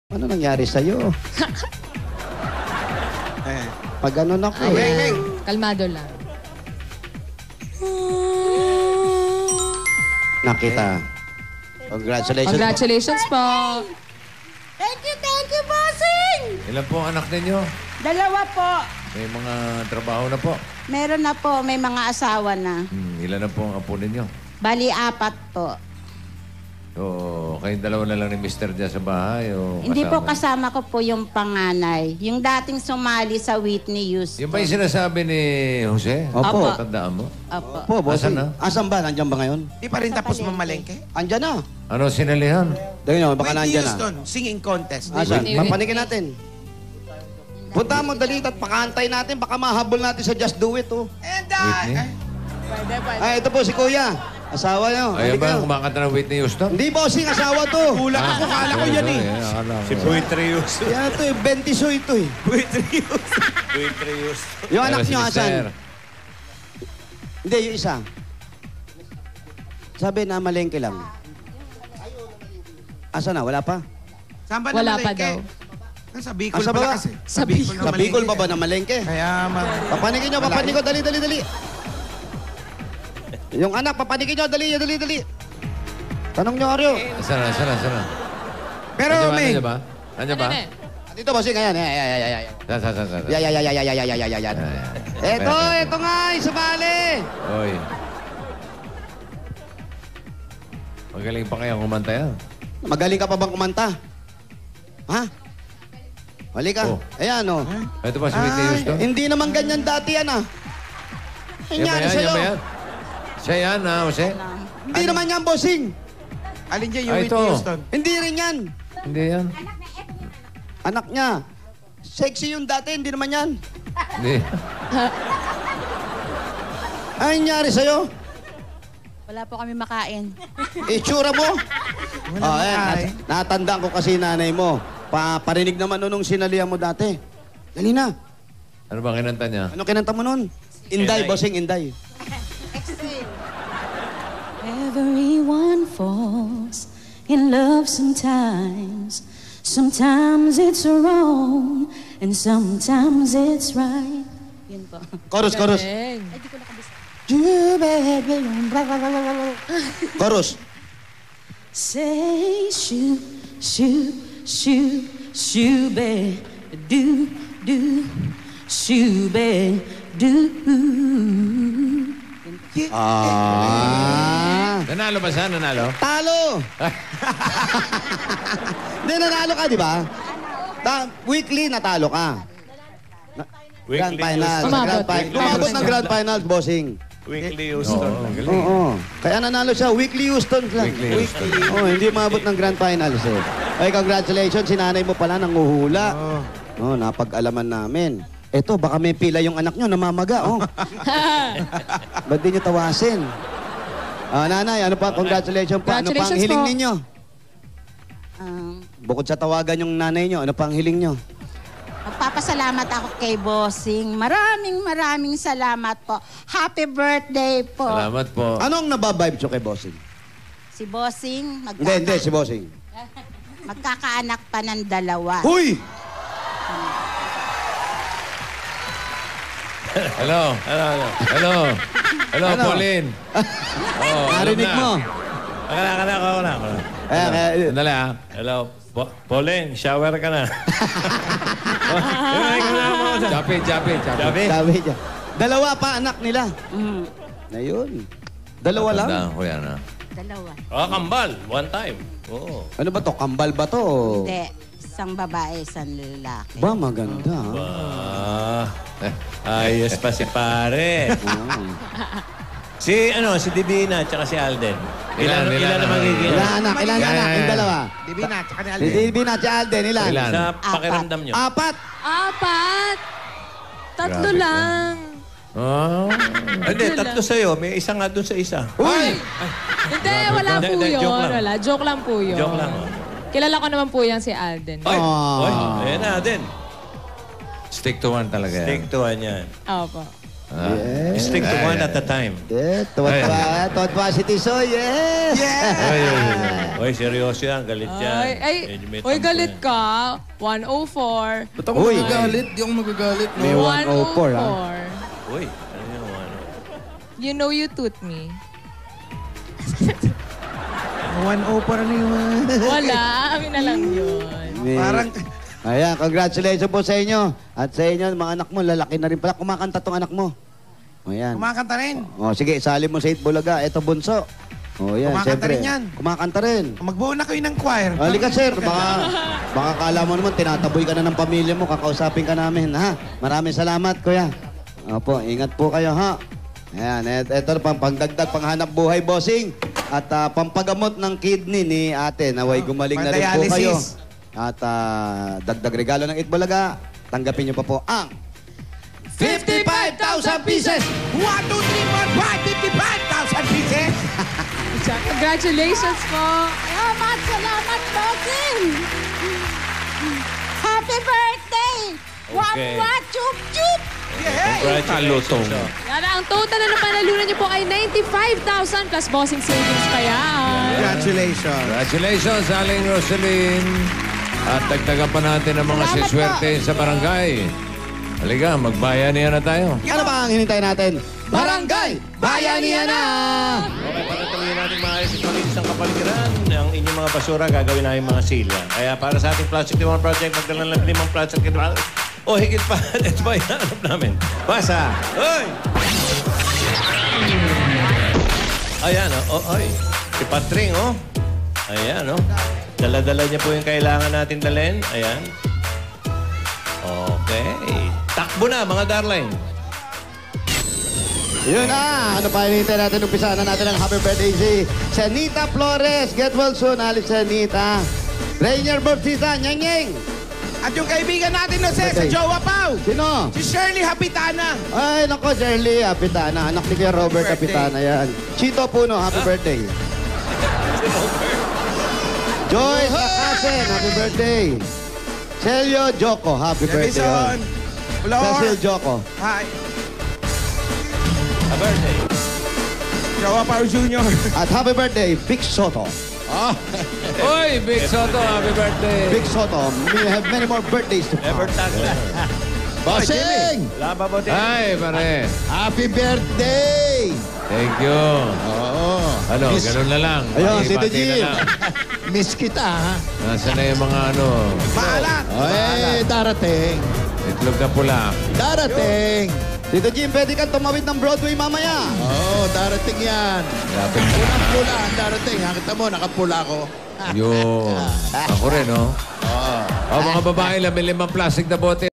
Ano nangyari sa'yo? Pag ganun ako Ayan. Kalmado lang. Nakita. Congratulations. Congratulations po. Thank you, bossing! Ilan po ang anak ninyo? Dalawa po. May mga trabaho na po. Meron na po, may mga asawa na. Ilan na po ang apo ninyo? Bali, 4 po. So, kayong dalawa na lang ni Mr. dyan sa bahay o Hindi po kasama ko po yung panganay. Yung dating sumali sa Whitney Houston. Yung ba yung sinasabi ni Jose? Opo. Tandaan mo? Opo. Po, bossing. Asan na? Asan ba? Nandiyan ba ngayon? Di pa rin Sa tapos palengke. mamalengke? Andyan na. Ano sinalihan? Dahil nyo, baka Whitney nandyan na. Houston, singing contest. Asan? Whitney. Papanikin natin. Punta mo, dali at pakantay natin. Baka mahabol natin sa Just Do It, oh. And Whitney? Ay, ito po si Kuya. Asawa nyo. Ayan Halika ba kayo. ang kumakanta ng Whitney Houston? Hindi, bossing. Asawa to. kulang ako, kala ko yan eh. Si Puitrius. Yan to, 20 ito eh. Puitrius. Yung anak nyo, asan? Hindi, yung isa. Sabi na malengke lang. Asa na? Wala pa? Saan ba Wala pa namalengke? daw. Sa Bicol Asa pala ba? kasi. Sa Bicol. Sa Bicol ba ba na malengke? Kaya Papanikin nyo, papanikin ko. Dali, dali, dali. Yung anak, papanikin nyo. Dali, dali, dali. Tanong nyo, Aryo. Sana. Pero may... Nandiyan ba? Nandiyan ba? Dito, bossing. Ayan. Saan? Yan. Ito nga, sumali. Oy. Magaling pa kaya kumanta yan? Magaling ka pa bang kumanta? Ha? Hali ka. Oh. Ayan, oh. Ito ba si Whitney Houston? Hindi naman ganyan dati yan, ah. Nangyari sa'yo. Siya yan, Jose? Hindi naman yan, bossing. Alin dyan yung Ah, ito. Whitney Houston? Hindi rin yan. Hindi yan. Anak niya. Sexy yung dati, hindi naman yan. Hindi. Ano nangyari sa'yo? Wala po kami makain. Itsura mo? Ay. Natandaan ko kasi nanay mo. Parinig naman nung sinalihan mo dati. Dali na. Ano ba kinanta niya? Ano kinanta mo nun? Inday, bossing, Inday. Everyone falls in love sometimes. Sometimes it's wrong and sometimes it's right. Yun po. Chorus. Galing. Chorus. Say shoot, shoot, shoot, shooby, do, do, shooby, do. Nanalo ba siya? Nanalo? Talo! Hindi, nanalo ka, di ba? Weekly, natalo ka. Grand Finals. Lumabot ng Grand Finals, bossing. Weekly Houston. Oo. Kaya nanalo siya. Weekly Houston lang. Weekly Houston. Oo, hindi umabot ng Grand Finals eh. Ay, congratulations. Sinanay mo pala nanguhula. Oo, napag-alaman namin. Eto, baka may pila yung anak nyo, namamaga, oh. Ba't di nyo tawasin? Nanay, ano pa? Congratulations pa. Ano pa ang Congratulations hiling po. ninyo? Bukod sa tawagan yung nanay nyo, ano pa ang hiling nyo? Magpapasalamat ako kay bossing. Maraming salamat po. Happy birthday po. Salamat po. Anong nababibe nyo kay bossing? Si bossing, Hindi, si bossing. magkakaanak pa ng 2. Huy! Hello. Hello, Ano? Pauline. Narinig mo? Ako na. Sandali ah. Hello, Pauline, shower ka na. Japi. Sabi? Sabi niya. 2 pa anak nila. Ayun. 2 lang? Tandaan ko yan ah. 2. Kambal, one time. Oo. Ano ba to? Kambal ba to? Hindi. Isang babae, isang lalaki. Ba, maganda. Ayos pa si pare. Si Divina at si Alden. Ilan na magiging? Ilan anak? Ilan Yan. anak? Yung 2. Divina, tsaka ni Si Alden. Divin at si Alden, ilan? Ilan? Sa pakiramdam nyo. 4. 4. 3 Grabe lang. Oh. Hindi, 3 sa'yo. May isa nga doon sa isa. Uy! Hindi, wala po Hindi, yun. joke lang. Wala. Joke lang po yun. Joke lang. Kilala ko naman po yan si Alden. Oy, Ah. ayan na din. Stick to one talaga yan. Stick to one yan. Opo. Yes. Stick to one at a time. Tuwa si Tisoy, yes! Oy, seryoso yan. Galit yan. Medyo may Oy, tampo galit yan. ka. 104. Ba't ako Uy. magagalit? Di ako magagalit, no? May 104, ha? Uy, ano yung ano? You know you toot me. 104 ano yung... Wala, amin na lang yun. Parang... Ayan, congratulations po sa inyo. At sa inyo, mga anak mo, lalaki na rin pala. Kumakanta tong anak mo. Ayan. Kumakanta rin. O, sige, isali mo sa Itbulaga. Ito, bunso. O, yan, Kumakanta syempre. rin yan. Kumakanta rin. Magbuo na kayo ng choir. Halika, sir. Baka kala mo naman, tinataboy ka na ng pamilya mo. Kakausapin ka namin, ha? Maraming salamat, kuya. Opo, ingat po kayo, ha? Ayan, ito pang pangdagdag, panghanap buhay, bossing. At pampagamot ng kidney ni ate. Naway gumaling na rin po kayo. Pang-dialysis. At dagdag regalo ng Itbulaga, tanggapin niyo pa po ang 55,000 pieces! 1, 2, 3, 4, 5, 55,000 pieces! Congratulations po. Salamat, Bossing! Happy birthday! Okay. Wap, chup, chup! Congratulations. Yan, ang total na napanalunan niyo po ay 95,000 plus bossing savings pa yan. Congratulations. Congratulations, Aling Rosaline. At dagdagan pa natin ang mga Salamat siswerte sa barangay. Halika, magbayanihan na tayo. Ano ba ang hinintay natin? Barangay Bayanihan na! Okay, patatuloy natin maayos at malinis ang kapaligiran. Ang inyong mga basura, gagawin namin mga silya. Kaya para sa ating Plastic Demand Project, magdala ng 5 plastic demand. O higit pa, ito ba hinahanap namin? Basa! Hoy! Ayan, oy. Si Patring, oh. Ayan, oh. Dala-dala niya po yung kailangan natin dalhin. Ayan. Okay. Takbo na, mga darling. Yun na! Ano pa hinintay natin? Umpisa na natin ang happy birthday si Sanita Flores. Get well soon, Alice Sanita. Rainier Bautista, Nyeng Nyeng. At yung kaibigan natin, Jose, sa Okay. Jowa Pau. Sino? Si Shirley Hapitana. Ay, nako, Shirley, Apitana. Anak ni Kuya Robert Happy birthday. Apitana yan. Chito Puno, happy birthday. Joyce Acasen, happy birthday. Celio Joko, happy birthday. Jefferson. Flor. Cecil Joko. Hi. A birthday. Jowa Pau Jr. At happy birthday, Vic Soto. Oy, Big Soto, happy birthday. Vic Soto, may have many more birthdays to Ever come. tagla. Bossing! Laba mo din. Ay, pare. Happy birthday! Thank you. Oo. Ano, ganun na lang. Ayun, si Bati-bati Tito na Jim. lang. Miss kita, ha? Nasaan na yung mga ano, Maalat. Ay, darating. itlog na pula. Darating. Tito Jim, pwede kang tumawid ng Broadway mamaya. Oo, darating yan. Lapit. Pulang-pula ang darating. Nakita mo, nakapula ko. Yun. Ako rin, no? Oo. Oh, mga babae, lamin 5 plastic na bote.